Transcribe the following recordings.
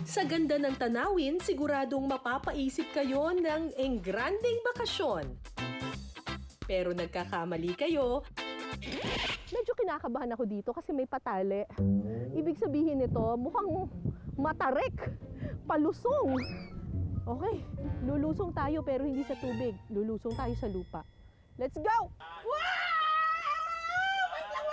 Sa ganda ng tanawin, siguradong mapapaisip kayo ng engranding bakasyon. Pero nagkakamali kayo. Medyo kinakabahan ako dito kasi may patali. Ibig sabihin nito, mukhang matarik, palusong. Okay, lulusong tayo pero hindi sa tubig. Lulusong tayo sa lupa. Let's go! Wow! Wait lang!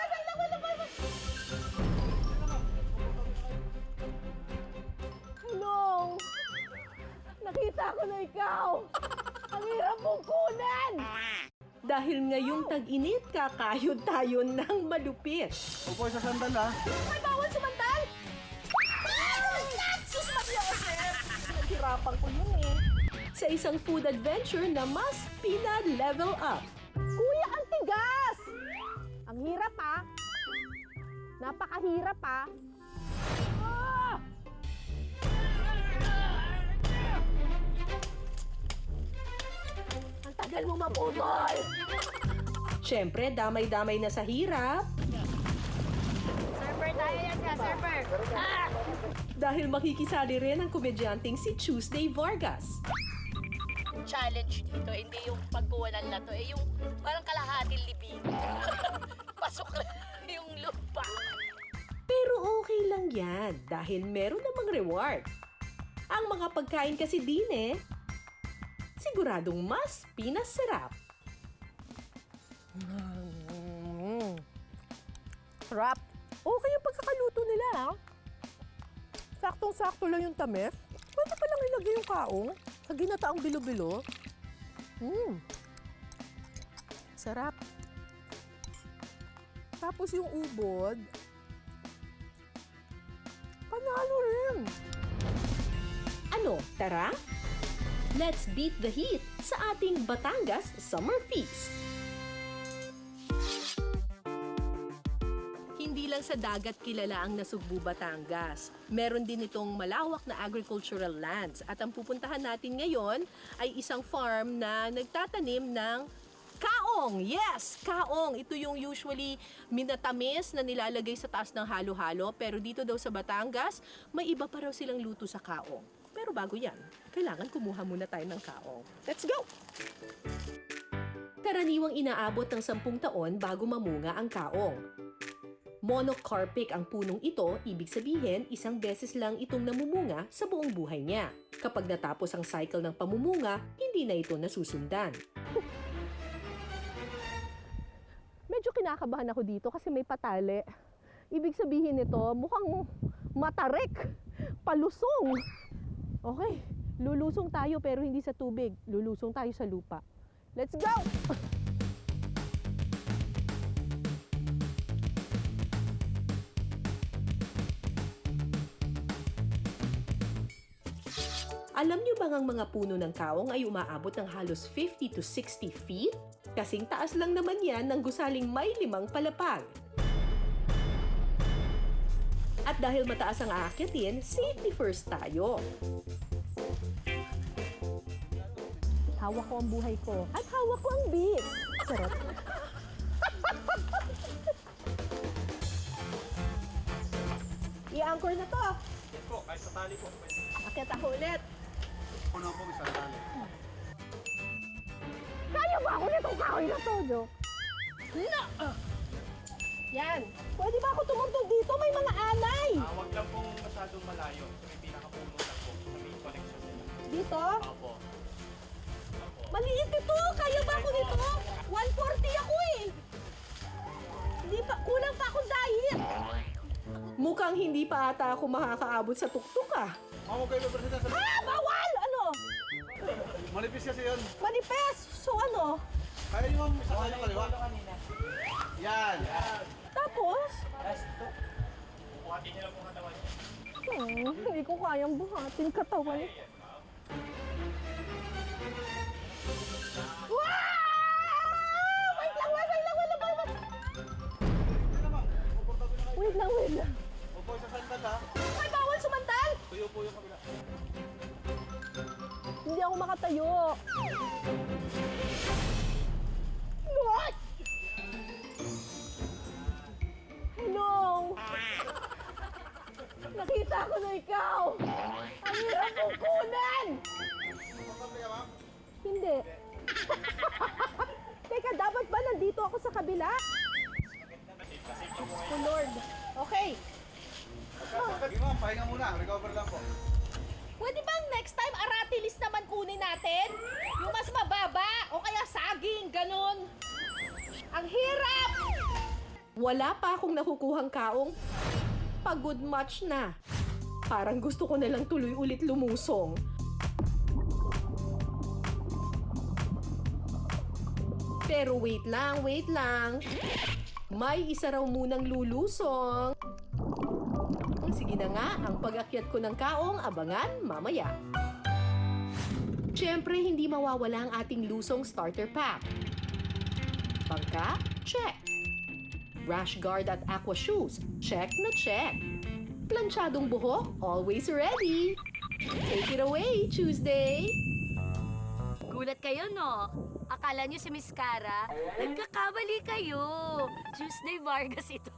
Hello! Nakita ko na ikaw! Ang hirap mong kunin! Dahil ngayong tag-init, kakayod tayo ng malupit. Upo sa sandal ha. May bawal sumandal! Sus, Mariosep! Naghirapan ko yun eh. Sa isang food adventure na mas pina-level up. Kuya, ang tigas! Ang hirap ha. Napakahirap ha. Ah! Ang tagal mo maputol! Siyempre, damay-damay na sa hirap. Surfer tayo yan ka, surfer! Ah! Dahil makikisali rin ang komedyanteng si Tuesday Vargas. Challenge dito, hindi yung pagkuwanan na to, yung parang kalahating libing. Pasok na yung lupa. Pero okay lang yan dahil meron namang reward. Ang mga pagkain kasi din siguradong mas pinasarap. Sarap! Okay yung pagkakaluto nila ha. Saktong-sakto lang yung tamis. Pwede pa lang ilagay yung kaong. Sa ginataang bilo-bilo. Sarap. Tapos yung ubod. Panalo rin. Ano, tara? Let's beat the heat sa ating Batangas Summer Feast. Hindi lang sa dagat kilala ang Nasugbu, Batangas. Meron din itong malawak na agricultural lands at ang pupuntahan natin ngayon ay isang farm na nagtatanim ng kaong. Yes, kaong. Ito yung usually minatamis na nilalagay sa taas ng halo-halo pero dito daw sa Batangas, may iba pa raw silang luto sa kaong. Pero bago yan, kailangan kumuha muna tayo ng kaong. Let's go! Karaniwang inaabot ng 10 taon bago mamunga ang kaong. Monocarpic ang punong ito, ibig sabihin isang beses lang itong namumunga sa buong buhay niya. Kapag natapos ang cycle ng pamumunga, hindi na ito nasusundan. Medyo kinakabahan ako dito kasi may patali. Ibig sabihin nito, mukhang matarik, palusong. Okay, lulusong tayo pero hindi sa tubig. Lulusong tayo sa lupa. Let's go! Alam niyo bang ang mga puno ng kaong ay umaabot ng halos 50 to 60 feet? Kasing taas lang naman yan ng gusaling may 5 palapag. At dahil mataas ang aakyatin, safety first tayo. Hawak ko ang buhay ko. At hawak ko ang beat. Sarap. I-anchor na to. Po, kahit sa tali po. Akyat ako ulit. Puno po isang tali. Kaya ba ako nitong kahoy na to, Jo? No! Yan. Pwede ba ako tumuntog dito? May mga alay. Huwag lang pong masyadong malayo. Kasi may pinakapuno lang po sa main connection nila. Dito? Opo. Maliit ito. Kaya ba ako nito? 140 ako eh. Hindi pa, kulang pa akong diet. Mukhang hindi pa ata ako makakaabot sa tuktok ah. Huwag kayo presenta sa... Ah, bawal! Ano? Malipis kasi yun. Manifest. So ano? Kaya yung sa kanya kaliwa. Yan. Tapos? Buhatin niyo lang po katawan niyo. Hindi ko kayang buhatin katawan. Wow! Wait lang. Upo sa sandal ha. May bawal sumandal! Tuyo po yung kabila. Hindi ako makatayo. What? Hello? Nakita ako na ikaw! Ang hirap kong kunin! Hindi. Teka, dapat ba nandito ako sa kabila? Oh Lord. Okay. Sige ma'am, pahinga muna. Recover lang po. Pwede bang next time aratilis naman kunin natin? Yung mas mababa o kaya saging, ganun. Ang hirap! Wala pa akong nakukuhang kaong. Pagod much na. Parang gusto ko na lang tuloy ulit lumusong. Pero wait lang. May isa raw munang lulusong. Sige na nga, ang pag-akyat ko ng kaong, abangan mamaya. Siyempre, hindi mawawala ang ating lusong starter pack. Bangka? Check. Rash guard at aqua shoes? Check na check. Planchadong buhok? Always ready. Take it away, Tuesday! Gulat kayo, no? Akala nyo si Miss Cara? Nagkakamali kayo. Tuesday Vargas ito.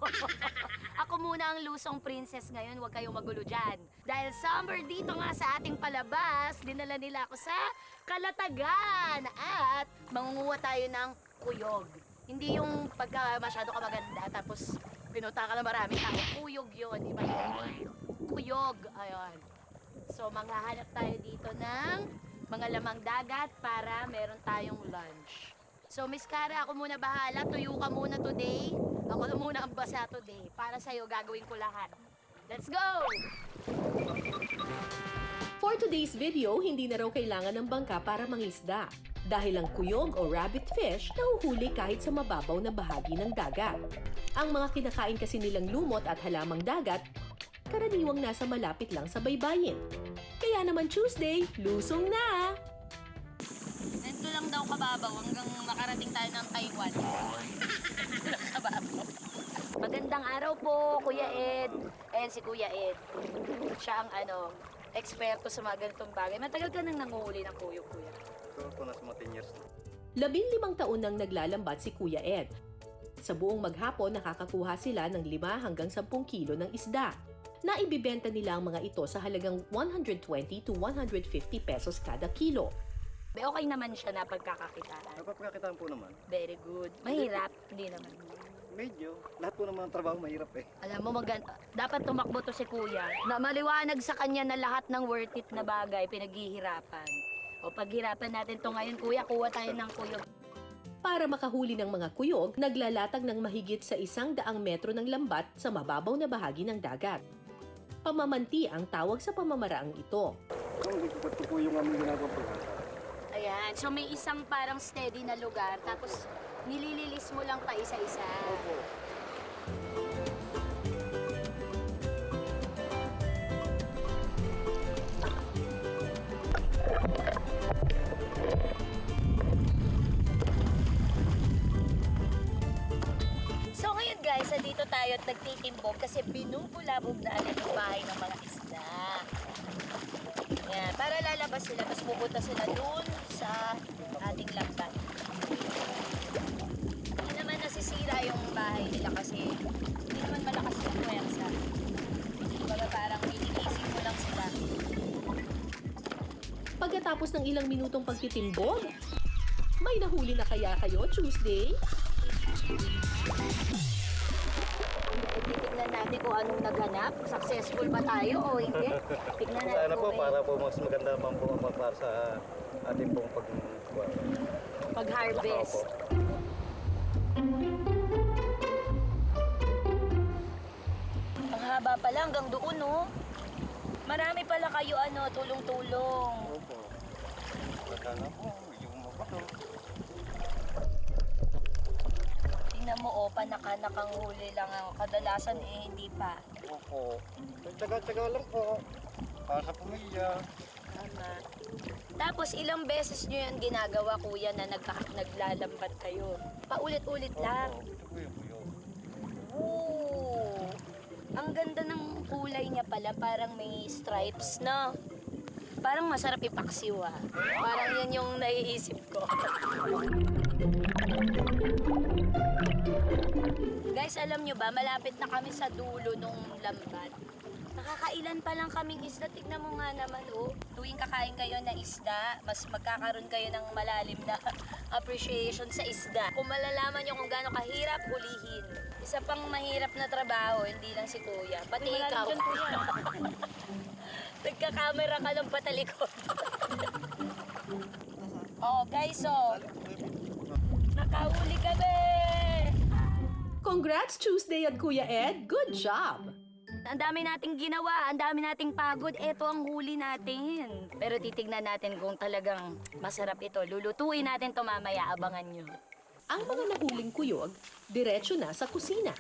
Ako muna ang lusong princess ngayon, huwag kayong magulo dyan. Dahil summer dito nga sa ating palabas, dinala nila ako sa Kalatagan. At mangunguha tayo ng kuyog. Hindi yung pagka masyado ka maganda, tapos pinuta ka na maraming tao. Kuyog yun, iba yun. Kuyog, ayun. So, manghahanap tayo dito ng mga lamang dagat para meron tayong lunch. So, Miss Cara, ako muna bahala. Tuyo ka muna today. Ako na muna ang basa today. Para sa'yo, gagawin ko lahat. Let's go! For today's video, hindi na raw kailangan ng bangka para mangisda. Dahil ang kuyog o rabbit fish nahuhuli kahit sa mababaw na bahagi ng dagat. Ang mga kinakain kasi nilang lumot at halamang dagat, karaniwang nasa malapit lang sa baybayin. Kaya naman Tuesday, lusong na! Ito lang daw kababaw hanggang makarating tayo ng Taiwan. Kababaw. Magandang araw po, Kuya Ed. Ayan si Kuya Ed. Siya ang eksperto sa mga ganitong bagay. Matagal ka nang nanguhuli ng kuyog, Kuya. Ito po, nasa mga 10 years na. 15 taon nang naglalambat si Kuya Ed. Sa buong maghapon, nakakakuha sila ng 5 hanggang 10 kilo ng isda. Naibibenta nila ang mga ito sa halagang 120 to 150 pesos kada kilo. Okay naman siya na pagkakakitaan. Napapakakitaan po naman. Very good. Mahirap? Hindi naman. Medyo. Lahat po naman ng trabaho mahirap eh. Alam mo, dapat tumakbo to si Kuya. Na maliwanag sa kanya na lahat ng worth it na bagay pinaghihirapan. O paghirapan natin to ngayon, Kuya, kuha tayo ng kuyog. Para makahuli ng mga kuyog, naglalatag ng mahigit sa 100 metro ng lambat sa mababaw na bahagi ng dagat. Pamamanti ang tawag sa pamamaraang ito. Kung ito po yung aming ginagawa po. Ayan, so may isang parang steady na lugar, tapos nilililis mo lang pa isa-isa. Opo. So ngayon guys, dito tayo at nagtitimbog kasi binubulabog na agad yung bahay ng mga isda. Yan, para lalabas sila, mas pupunta sila dun sa ating lambat. Hindi naman nasisira yung bahay nila kasi hindi naman malakas yung puwersa. Baga parang iniisip mo lang sila. Pagkatapos ng ilang minutong pagtitimbog, may nahuli na kaya kayo Tuesday? Tignan natin kung anong naghanap. Successful ba tayo o hindi? Tignan natin Sana po kung para po mas maganda pa po para sa ating pong pag-harvest. Ang haba pala hanggang doon, no? Marami pala kayo, tulong-tulong. Opo. Magkano po, yung mabato. Tingnan mo, panakanakang huli lang ang kadalasan hindi pa. Opo. Tsaga-tsaga lang po. Para sa pamilya. Tama. Tapos ilang beses nyo yan ginagawa, Kuya, na naglalambat kayo? Paulit-ulit lang. Opo. Ito po yung kuyo. Ooh, ang ganda ng kulay niya pala, parang may stripes na. Parang masarap ipaksiw ah. Parang yan yung naiisip ko. Guys, alam nyo ba, malapit na kami sa dulo nung lambat. Nakakailan pa lang kaming isda. Tignan mo nga naman, oh. Tuwing kakain kayo ng isda, mas magkakaroon kayo ng malalim na appreciation sa isda. Kung malalaman nyo kung gaano kahirap hulihin. Isa pang mahirap na trabaho, hindi lang si Kuya. Pati ikaw. Nagka-camera ka ng patalikod. Oh, guys, oh. Nakahuli kami! Congrats Tuesday at Kuya Ed! Good job! Ang dami nating ginawa, ang dami nating pagod, eto ang huli natin. Pero titignan natin kung talagang masarap ito. Lulutuin natin to mamaya, abangan nyo. Ang mga nahuling kuyog, diretso na sa kusina.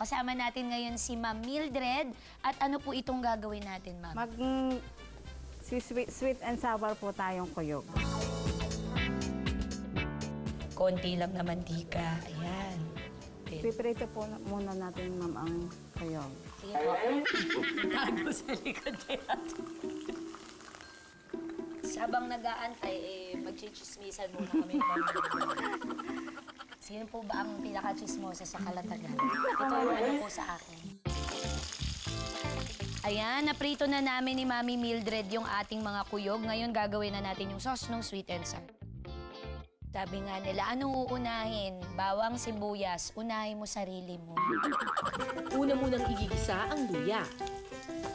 Kasama natin ngayon si Ma'am Mildred. At ano po itong gagawin natin, Ma'am? Sweet and sour po tayong kuyog. Konti lang na mantika. Ayan. Piprito po muna natin, ma'am, ang kuyog. Sige po. Tago sa likod niya. Sabang nag-aantay, magchichismisan muna kami. Sino po ba ang pinaka-chismosa sa Kalatagan? Ito yung ano po sa akin. Ayan, naprito na namin ni Mami Mildred yung ating mga kuyog. Ngayon gagawin na natin yung sauce ng sweet and sour. Sabi nga nila, anong uunahin? Bawang, sibuyas, unahin mo sarili mo. Una munang igigisa ang luya.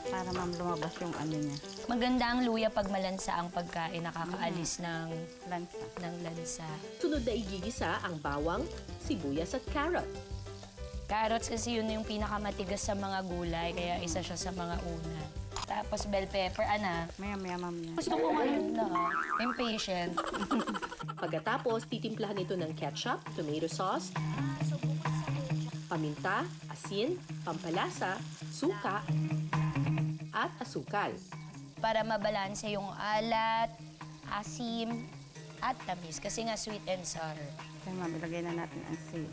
Para ma'am lumabas yung ano niya, Maganda ang luya pag malansa ang pagkain, nakakaalis ng lansa. lansa. Sunod na igigisa ang bawang, sibuyas at carrot. Carrots kasi yun yung pinakamatigas sa mga gulay, kaya isa siya sa mga una. Tapos bell pepper, Maya, ma'am niya. Gusto ko ngayon na, impatient. Pagkatapos, titimplahan ito ng ketchup, tomato sauce, paminta, asin, pampalasa, suka, at asukal. Para mabalanse yung alat, asim, at tamis. Kasi nga sweet and sour. Kaya ma'am, ilagay na natin ang seed.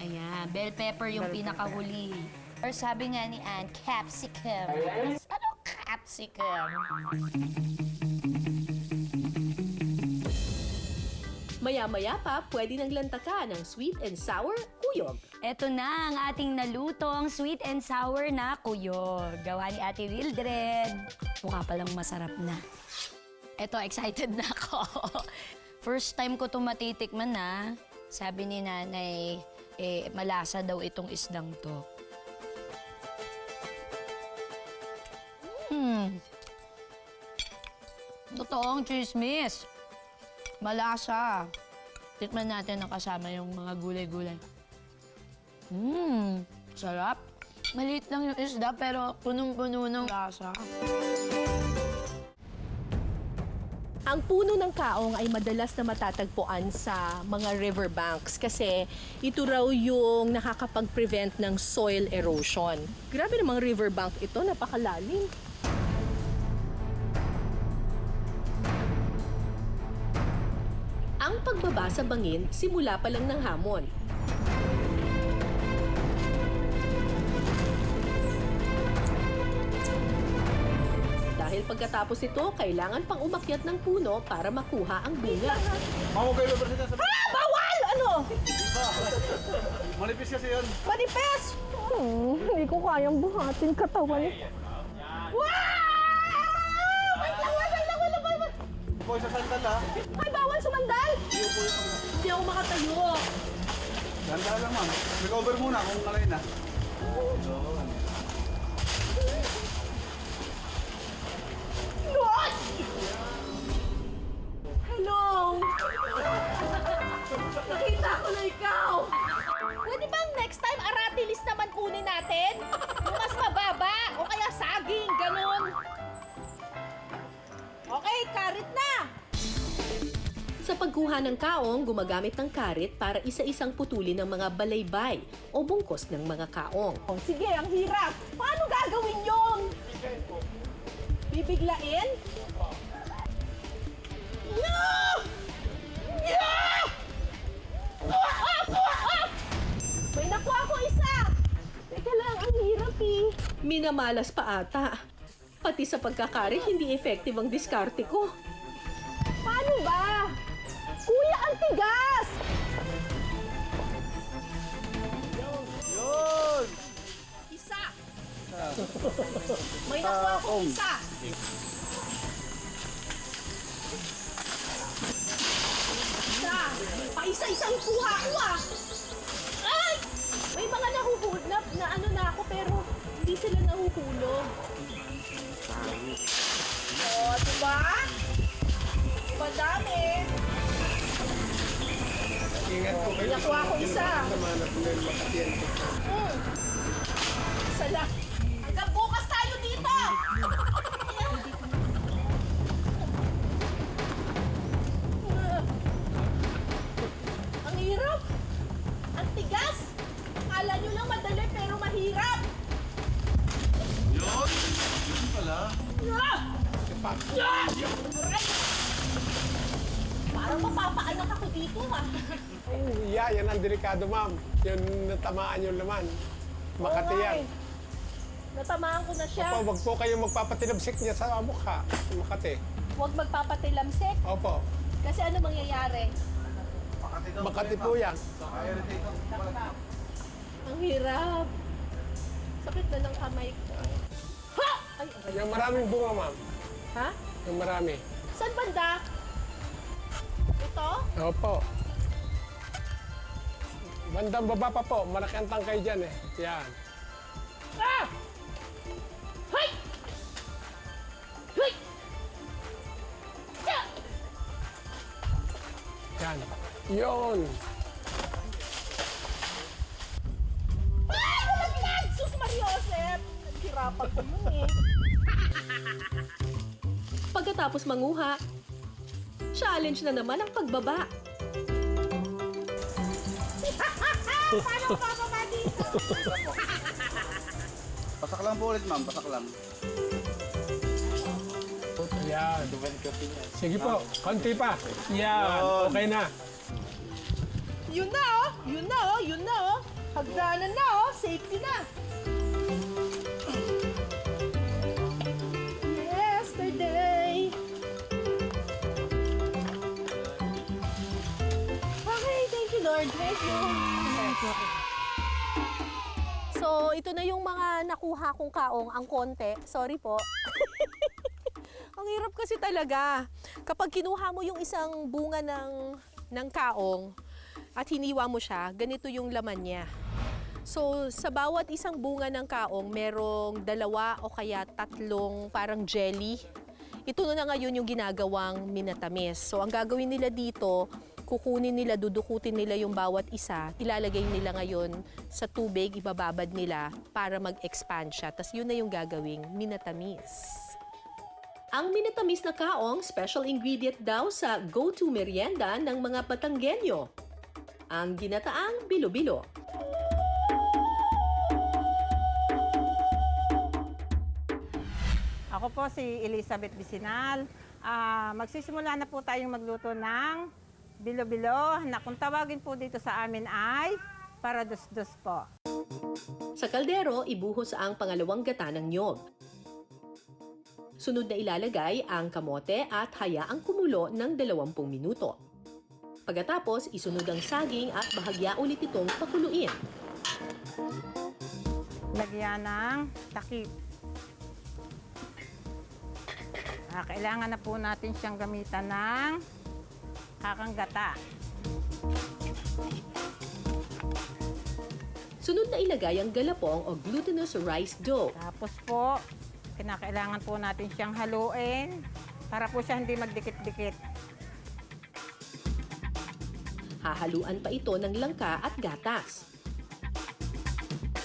Ayan, bell pepper yung Bell pepper. pinakahuli. Or sabi nga ni Anne, capsicum. Ano capsicum? Maya-maya pa, pwede nang lantakan ng sweet and sour kuyog. Eto na ang ating nalutong sweet and sour na kuyog. Gawa ni Ate Mildred. Mukha palang masarap na. Eto, excited na ako. First time ko itong matitikman na. Sabi ni nanay, malasa daw itong isdang to. Totoong chismis. Malasa. Tikman natin ang kasama yung mga gulay-gulay. Sarap. Maliit lang yung isda pero punong-puno ng lasa. Ang puno ng kaong ay madalas na matatagpuan sa mga riverbanks kasi ito raw yung nakakapag-prevent ng soil erosion. Grabe namang riverbank ito, napakalalim. Ang pagbaba sa bangin, simula pa lang ng hamon. Dahil pagkatapos ito, kailangan pang umakyat ng puno para makuha ang bunga. Mamo kayo ba sa Bawal! Ano? Manipis kasi yun. Manipes! Hindi ko kayang buhatin katawan. Boy, sa sandal ha. Ay, bawal sumandal! Hindi ako makatayo. Sandal lang ma'am. Recover muna kung alay na. Hello! Nakita ko na ikaw! Pwede bang next time aratilis naman kunin natin? Yung mas mababa o kaya saging, ganun. Okay, karit na! Sa pagkuha ng kaong, gumagamit ng karit para isa-isang putulin ng mga balaybay o bungkos ng mga kaong. Oh, sige, ang hirap. Paano gagawin yun? Bibiglain? No! Yeah! May nakuha ko isa! Teka lang, ang hirap eh. Minamalas pa ata. Pati sa pagkakarit, hindi effective ang diskarte ko. Paano ba? Kuya, ang tigas! Yun! Isa, May nakuha akong isa. Isa. Paisa-isang kuha ko ah. Ay! May mga nahuhulog na ano na ako pero hindi sila nahuhulog. Oh, diba? Madami. Ingat po kayo. Nakuha ko isa. Namanap mo yung makatiyente. Isa lang. Hanggang bukas tayo dito! Ang hirap! Ang tigas! Akala nyo lang madali pero mahirap! Yun! Yun pala! Aray! Parang mapapaanak ako dito ah! Yeah, yan ang delikado, ma'am. Yung natamaan yung laman. Makati yan. Okay. Natamaan ko na siya. Opo, wag po kayong magpapatinabsik niya sa mukha. Makati. Huwag magpapatilamsik. Opo. Kasi ano mangyayari? Makati po yan. Ang hirap. Sakit na ng kamay ko. Ha! Ay, aray. Yung maraming bunga, ma'am. Ha? Yung marami. Saan banda? Ito? Opo. Bandang baba pa po. Malaki ang tangkay dyan eh. Yan. Ah! Hay! Hay! Yeah! Yan. Yun. Ay! Nalaglag! Sus Mariosep! Naghirapan ko yun eh. Pagkatapos manguha, challenge na naman ang pagbaba. Paano bababa dito? Pasak lang po ulit, ma'am. Pasak lang. Yan. Sige po. Konti pa. Yan. Okay na. Yun na oh! Yun na oh! Yun na oh! Hagdanan na oh! Safety na! Yesterday! Okay, thank you Lord. Thank you. So, ito na yung mga nakuha kong kaong, ang konti. Sorry po. Ang hirap kasi talaga. Kapag kinuha mo yung isang bunga ng kaong at hiniwa mo siya, ganito yung laman niya. So, sa bawat isang bunga ng kaong, merong 2 o kaya 3 parang jelly. Ito na ngayon yung ginagawang minatamis. So, ang gagawin nila dito, kukunin nila, dudukutin nila yung bawat isa, ilalagay nila ngayon sa tubig, ibababad nila para mag-expand siya. Tapos yun na yung gagawing minatamis. Ang minatamis na kaong, special ingredient daw sa go-to merienda ng mga Batanggenyo. Ang ginataang bilo-bilo. Ako po si Elizabeth Bisinal. Magsisimula na po tayong magluto ng bilo-bilo na kung tawagin po dito sa amin ay para dos-dos po. Sa kaldero, ibuhos ang pangalawang gata ng niyog. Sunod na ilalagay ang kamote at hayaang kumulo ng 20 minuto. Pagkatapos, isunod ang saging at bahagya ulit itong pakuluin. Lagyan ng takip. Kailangan na po natin siyang gamitan ng kakanggata. Sunod na ilagay ang galapong o glutinous rice dough. Tapos po, kinakailangan po natin siyang haluin para po siya hindi magdikit-dikit. Hahaluan pa ito ng langka at gatas.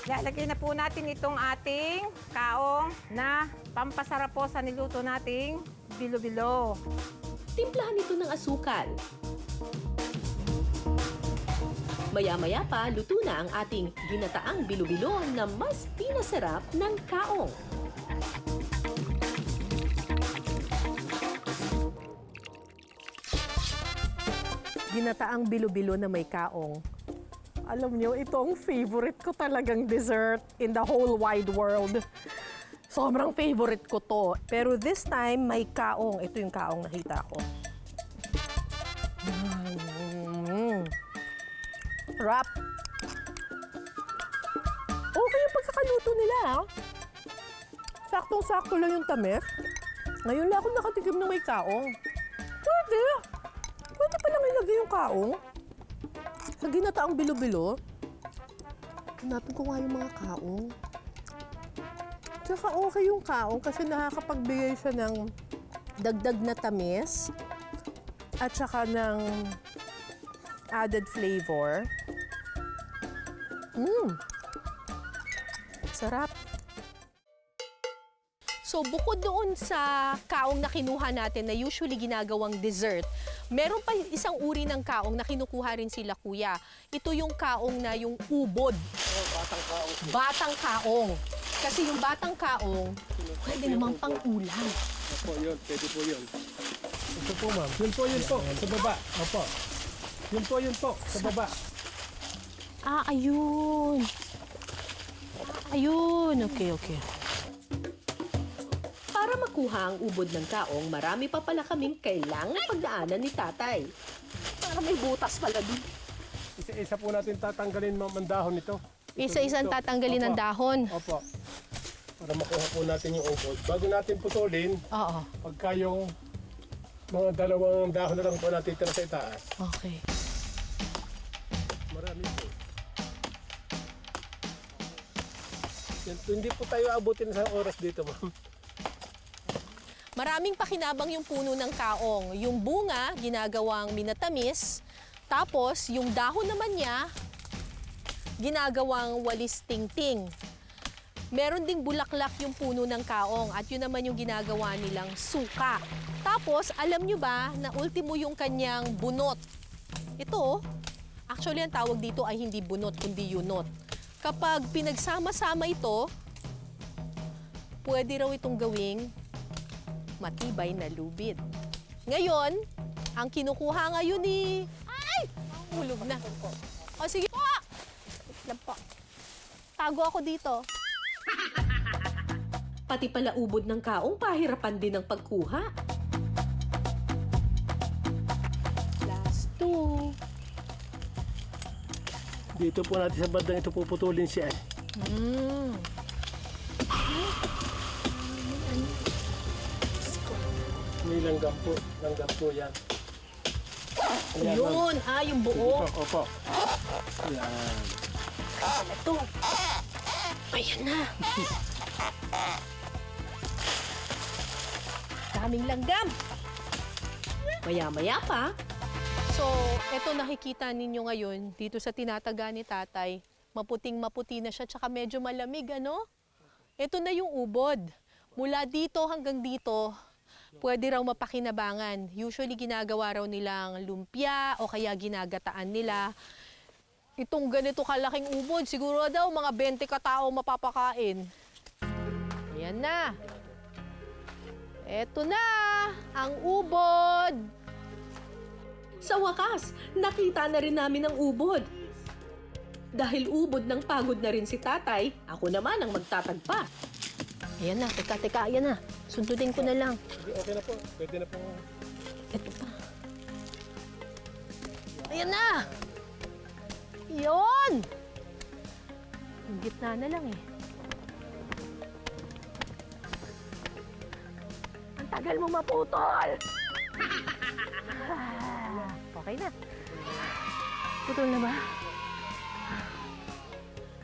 Lalagay na po natin itong ating kaong na pampasarap po sa niluto nating bilo-bilo. Timplahan ito ng asukal. Maya-maya pa, luto na ang ating ginataang bilo-bilo na mas pinasarap ng kaong. Ginataang bilo-bilo na may kaong. Alam nyo, ito ang favorite ko talagang dessert in the whole wide world. Sobrang favorite ko to. Pero this time, may kaong. Ito yung kaong nakita ko. Wrap. Okay yung pagkakaluto nila, ha? saktong-sakto lang yung tamis. Ngayon lang ako nakatikim ng may kaong. Pwede. Pwede palang ilagay yung kaong. Sa ginataang bilo-bilo. Hanapin ko nga yung mga kaong. Tsaka okay yung kaong kasi nakakapagbigay siya ng dagdag na tamis at saka ng added flavor. Sarap. So bukod doon sa kaong na kinuha natin na usually ginagawang dessert, meron pa isang uri ng kaong na kinukuha rin sila kuya. Ito yung kaong na yung ubod. Batang kaong. Batang kaong. Kasi yung batang kaong, pwede namang pang-ulam. Opo, yun. Pwede po yun. Ito po, ma'am. Yun po, yun po. Sa baba. Opo. Yun po. Sa baba. Ah, ayun. Ayun. Okay. Para makuha ang ubod ng kaong, marami pa pala kaming kailangang pagdaanan ni tatay. Parang may butas pala dun. Isa-isa po natin tatanggalin, ma'am, ang dahon nito. Isa-isang Ito. tatanggalin ng Opo. dahon. Opo. Para makuha po natin yung ubod. Bago natin putulin, Oo. pagka yung mga dalawang dahon na lang po natitira sa itaas. Okay. Marami po. Yan, hindi po tayo abutin sa oras dito, ma'am. Maraming pakinabang yung puno ng kaong. Yung bunga, ginagawang minatamis. Tapos, yung dahon naman niya, ginagawang walis tingting. Meron ding bulaklak yung puno ng kaong at yun naman yung ginagawa nilang suka. Tapos, alam nyo ba na ultimo yung kanyang bunot? Ito, actually ang tawag dito ay hindi bunot kundi yunot. Kapag pinagsama-sama ito, pwede raw itong gawing matibay na lubid. Ngayon, ang kinukuha ngayon ni... Ay! Hulog na. O sige po! Wait lang po. Tago ako dito. Pati pala ubod ng kaong, pahirapan din ang pagkuha. Last two. Dito po natin sa bandang ito puputulin siya eh. May langgam po yan. Ayan, ma'am. Yun, yung buo. Opo. Yan. Ito. Ayan na. Daming langgam. Maya-maya pa, So, eto nakikita ninyo ngayon dito sa tinataga ni tatay. Maputing-maputi na siya, tsaka medyo malamig, ano? Ito na yung ubod. Mula dito hanggang dito, pwede raw mapakinabangan. Usually ginagawa raw nilang lumpia o kaya ginagataan nila. Itong ganito kalaking ubod, siguro daw mga 20 katao mapapakain. Ayan na. Eto na, ang ubod. sa wakas, nakita na rin namin ang ubod. Dahil ubod ng pagod na rin si tatay, ako naman ang magtatagpa. Ayan na, teka, ayan na. Sundudin ko na lang. Okay na po. Pwede na po. Ito pa. Ayan na! Yun! Ang gitna na lang eh. Ang tagal mo maputol! Okay na. Putol na ba?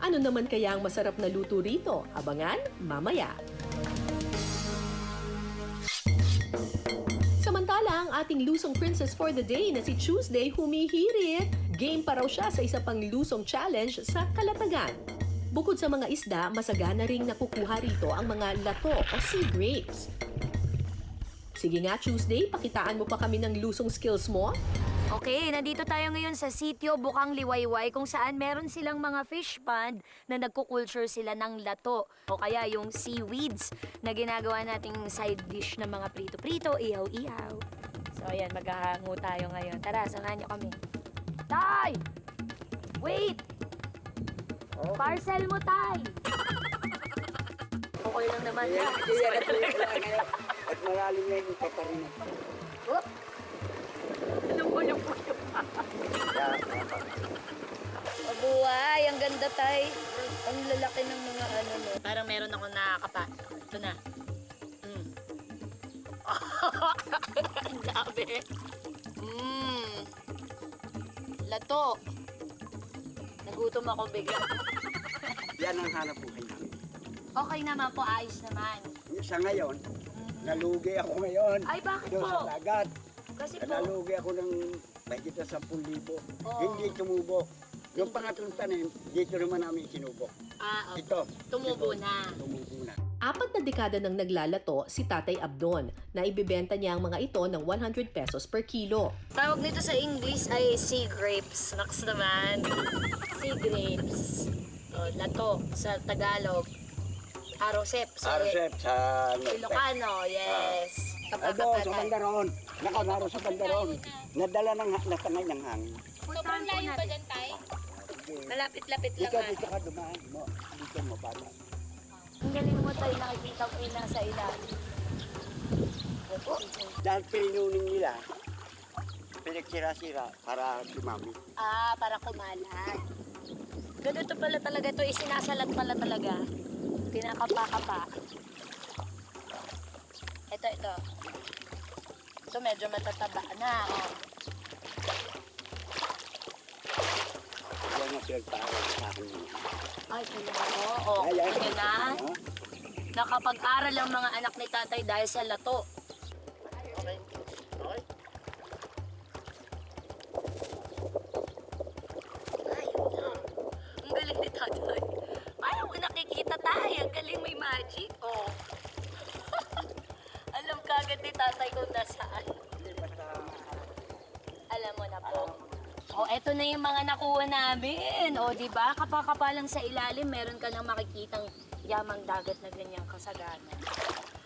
Ano naman kaya ang masarap na luto rito? Abangan mamaya. Samantala, ang ating lusong princess for the day na si Tuesday humihirit. Game pa raw siya sa isa pang lusong challenge sa Kalatagan. Bukod sa mga isda, masagana ring nakukuha rito ang mga lato o sea grapes. Sige nga Tuesday, pakitaan mo pa kami ng lusong skills mo. Okay, nandito tayo ngayon sa sitio Bukang Liwayway kung saan meron silang mga fish pond na nagkukulture sila ng lato o kaya yung seaweeds na ginagawa nating side dish ng mga prito-prito, ihaw-ihaw. So ayan, maghahango tayo ngayon. Tara, samahan niyo kami. Tay! Wait! Parcel mo, Tay! Okay lang naman. At malalim na yung katarina. Oh! Lumulo-pulo pa. Mabuhay, ang ganda, Tay. Ang lalaki ng mga ano mo. Parang meron ako nakakapa. Ito na. Ang dami. Lato. Nagutom ako bigla. Yan ang hanap buhay namin. Okay naman po, ayos naman. Sa ngayon, nalugi ako ngayon. Ay, bakit Doon sa po? dagat. Kasi po, Nalugi ako ng mahigit na 10,000. Oo. Hindi tumubok. Yung pangatlong tanim, dito naman namin sinubok. okay. Ito. Tumubo na. Tumubo na. 4 na dekada nang naglalato si Tatay Abdon na ibibenta niya ang mga ito ng 100 pesos per kilo. Tawag nito sa English ay sea grapes. Naks naman. Sea grapes. Lato sa Tagalog. Arosep. Arcep sa... Ilocano, yes. Ado, sa bandaron. Naro sa bandaron. Nadala ng natangay ng hangin. Sobrang layo ba dyan, Tay? Malapit-lapit lang. Dito ka dumaan mo. Dito mo, bata. Ang galing mo, Tay. Nakikita ko yung nasa ilalim. Dahil pinuning nila, pinagsira-sira para dumami. Para kumalat. Ganito pala talaga ito. Isinasalat pala talaga. Pinakapa-kapa. Ito. Ito medyo matataba na. Oh. Yan ang pinagpaaral sa akin. Ay, oo. Ayan. Sige na. Nakapag-aral ang mga anak ni tatay dahil sa lato. Okay. Okay. Ayun. Ang galing ni tatay. Ayaw ko nakikita tayo. Ang galing may magic. Oh. Alam kagad ni tatay kung nasaan. Alam mo na po. Oh, eto na yung mga nakuha namin. O, di ba? Kapakapalang sa ilalim, meron ka nang makikitang yamang dagat na ganyang kasagana.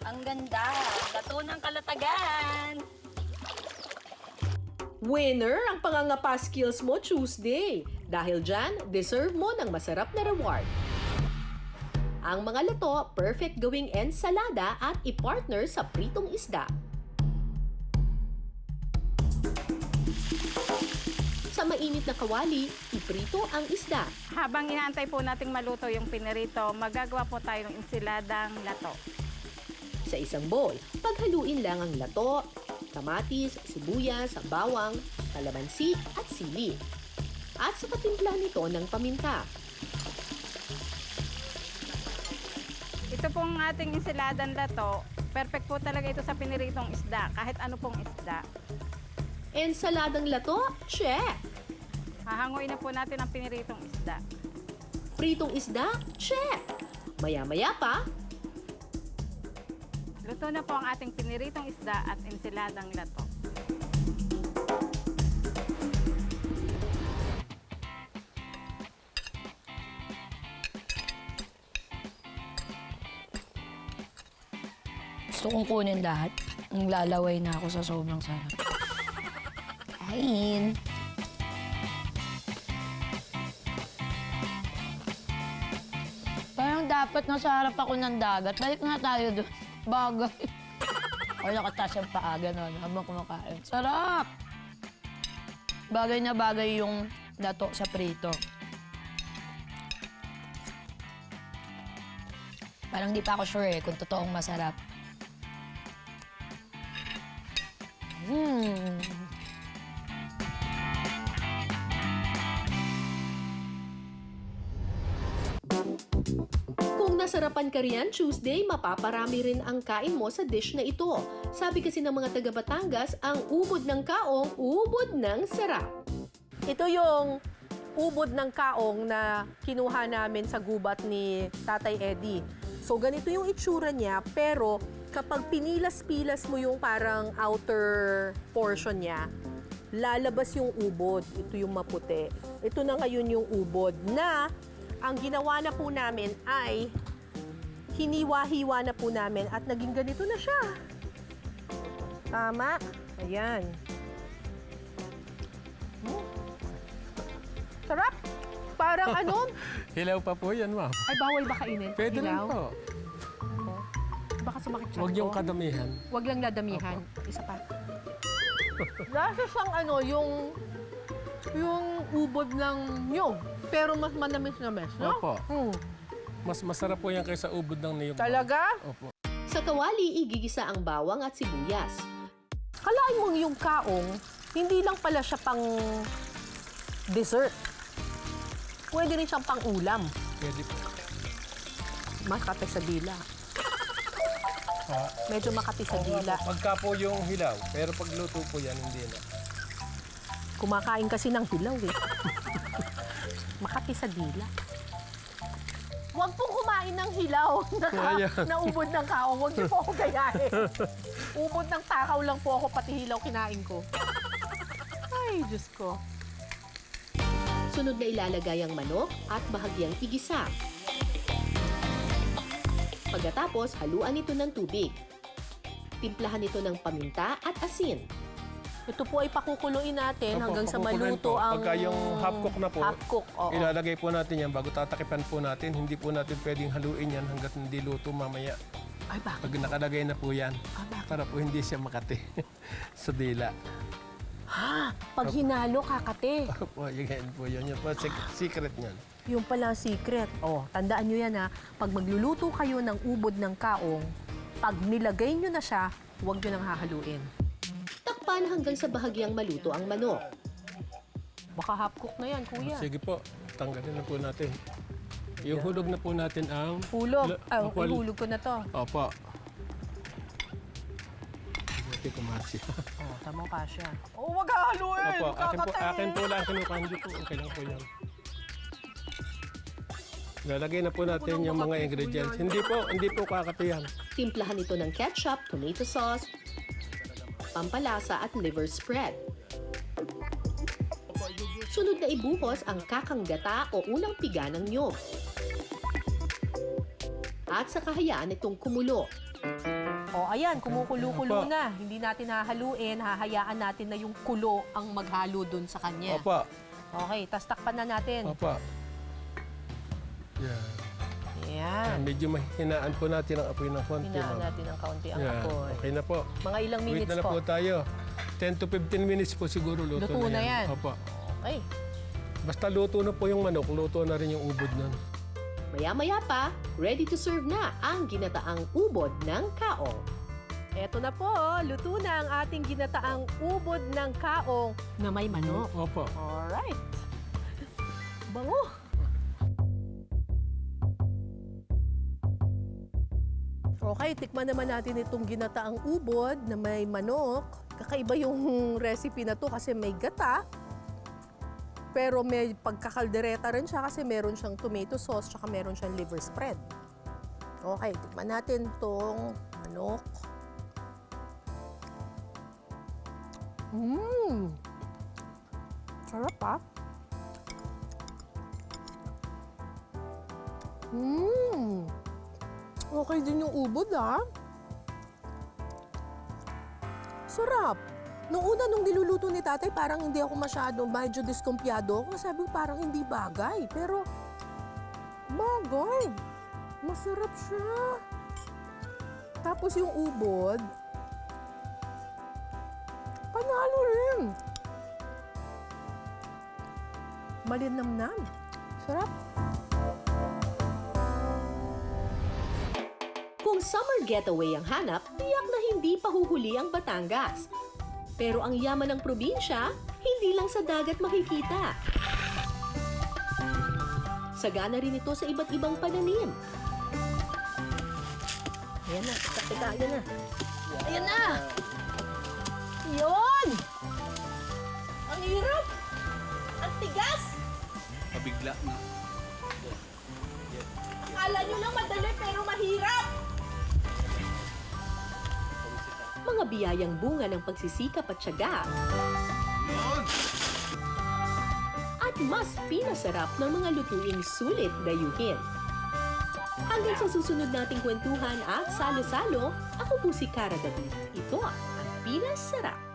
Ang ganda. Lato ng Kalatagan. Winner ang pangangapa skills mo Tuesday. Dahil dyan, deserve mo ng masarap na reward. Ang mga lato, perfect gawing ensalada at i-partner sa pritong isda. Sa mainit na kawali, iprito ang isda. Habang inaantay po nating maluto yung pinirito, magagawa po tayo ng insiladang lato. Sa isang bowl, paghaluin lang ang lato, kamatis, sibuyas, bawang, kalamansi at sili. At sa patimpla nito ng paminta. Ito pong ating insiladang lato, perfect po talaga ito sa piniritong isda, kahit ano pong isda. Ensaladang lato? Check! Hahanguin na po natin ang piniritong isda. Pritong isda? Check! Maya-maya pa, Luto na po ang ating piniritong isda at insiladang lato. Gusto kong kunin lahat. Ang lalaway na ako sa sobrang sarap. Kain. Parang dapat nasa harap ako ng dagat. Balik nga tayo doon. Bagay. O nakatas yung paa, gano'n, habang kumakain. Sarap! Bagay na bagay yung lato sa prito. Parang di pa ako sure kung totoong masarap. kung nasarapan ka riyan Tuesday, mapaparami rin ang kain mo sa dish na ito. Sabi kasi ng mga taga Batangas, ang ubod ng kaong, ubod ng sarap. Ito yung ubod ng kaong na kinuha namin sa gubat ni Tatay Eddie. So ganito yung itsura niya, pero kapag pinilas-pilas mo yung parang outer portion niya, lalabas yung ubod. Ito yung maputi. Ito na ngayon yung ubod na ang ginawa na po namin ay hiniwa-hiwa na po namin at naging ganito na siya. Tama? Ayan. Sarap! Parang ano? Hilaw pa po yan, ma'am. Ay, bawal ba kainin? Pwede rin Hilaw? po. Baka sumakit siya. Huwag yung kadamihan. Huwag lang nadamihan. Isa pa. Lasa siyang ano, yung ubod ng nyog. Pero mas manamis-namis, no? Opo. Hmm. Mas masarap po yan kaysa ubod ng niyog. Talaga? Opo. Sa kawali, igigisa ang bawang at sibuyas. Kalain mo yung kaong, hindi lang pala siya pang dessert. Pwede rin siyang pang ulam. Pwede po. Makati sa dila. Ah, Medyo makati sa dila. pagka po yung hilaw, pero pagluto po yan, hindi na. Kumakain kasi ng hilaw eh. Makati sa dila. Huwag pong kumain ng hilaw na ubod ng kaong. Huwag niyo po ako gayahin. Ubod ng takaw lang po ako, pati hilaw kinain ko. Ay, Diyos ko. Sunod na ilalagay ang manok at bahagyang igisa. Pagkatapos, haluan ito ng tubig. Timplahan ito ng paminta at asin. Ito po ay pakukuluin natin Opo, hanggang sa pakukuluin maluto po. ang... Pagka yung half cook na po, Half cook, oo. ilalagay po natin yan bago tatakipan po natin. Hindi po natin pwedeng haluin yan hanggat hindi luto mamaya. Ay, bakit? Pag nakalagay na po yan, bakit? para po hindi siya makati sa dila. Ha? Pag hinalo, kakate. Opo, yan po yun. Yan po, secret niyan. Yung pala ang secret. Oh, tandaan nyo yan ha. Pag magluluto kayo ng ubod ng kaong, pag nilagay nyo na siya, huwag nyo nang hahaluin. Takpan hanggang sa bahagyang maluto ang manok. Baka half cook na yan, kuya. Sige po, tanggalin na po natin. Yung hulog na po natin ang... Hulog. Opo, Ihulog ko na to. Opo. Hindi kumasi. Oh, tamang kasya. Oh, wag hahaluin! Opo, akin po lang kinukuha. Hindi po, okay lang po yan. Lalagay na po natin yung mga ingredients. Hindi po kakatiyan. Timplahan ito ng ketchup, tomato sauce, pampalasa at liver spread. Sunod na ibuhos ang kakanggata o unang piga ng niyog. At sa kahayaan itong kumulo. Oh, ayan, kumukulo-kulo Opo. na. Hindi natin hahaluin, hahayaan natin na yung kulo ang maghalo dun sa kanya. Opo. Okay, tas takpan na natin. Opo. Yan. Ayan. Medyo mahinaan po natin ang apoy ng konti. Hinaan ma'am. natin ng kaunti ang Yan. apoy. Okay na po. Mga ilang Wait minutes na po. po tayo. 10 to 15 minutes po siguro luto, Luto na yan. Opo. Okay. Basta luto na po yung manok, luto na rin yung ubod nun. Maya-maya pa, ready to serve na ang ginataang ubod ng kaong. Eto na po, luto na ang ating ginataang ubod ng kaong na may manok. Opo. Alright. Bango. Okay, tikman naman natin itong ginataang ubod na may manok. Kakaiba yung recipe na to kasi may gata. Pero may pagkakaldereta rin siya kasi meron siyang tomato sauce tsaka meron siyang liver spread. Okay, tikman natin itong manok. Sarap ah. Okay din yung ubod ah. Sarap. Nung una, nung niluluto ni tatay, parang hindi ako medyo diskumpiyado ako. Sabi ko parang hindi bagay. Pero, bagay. Masarap siya. Tapos yung ubod, panalo rin. Malinamnam. Sarap. Kung summer getaway ang hanap, tiyak na hindi pa huhuli ang Batangas. Pero ang yaman ng probinsya, hindi lang sa dagat makikita. Sagana rin ito sa iba't ibang pananim. Ayan na, teka, ayan na. Ayan na! Yun! Ang hirap! Ang tigas! Pabigla na. Akala nyo lang madali pero mahirap! Mga biyayang bunga ng pagsisikap at tiyaga. At mas pinasarap ng mga lutuing sulit dayuhin. Hanggang sa susunod nating kwentuhan at salo-salo, ako po si Cara David. Ito ang pinasarap.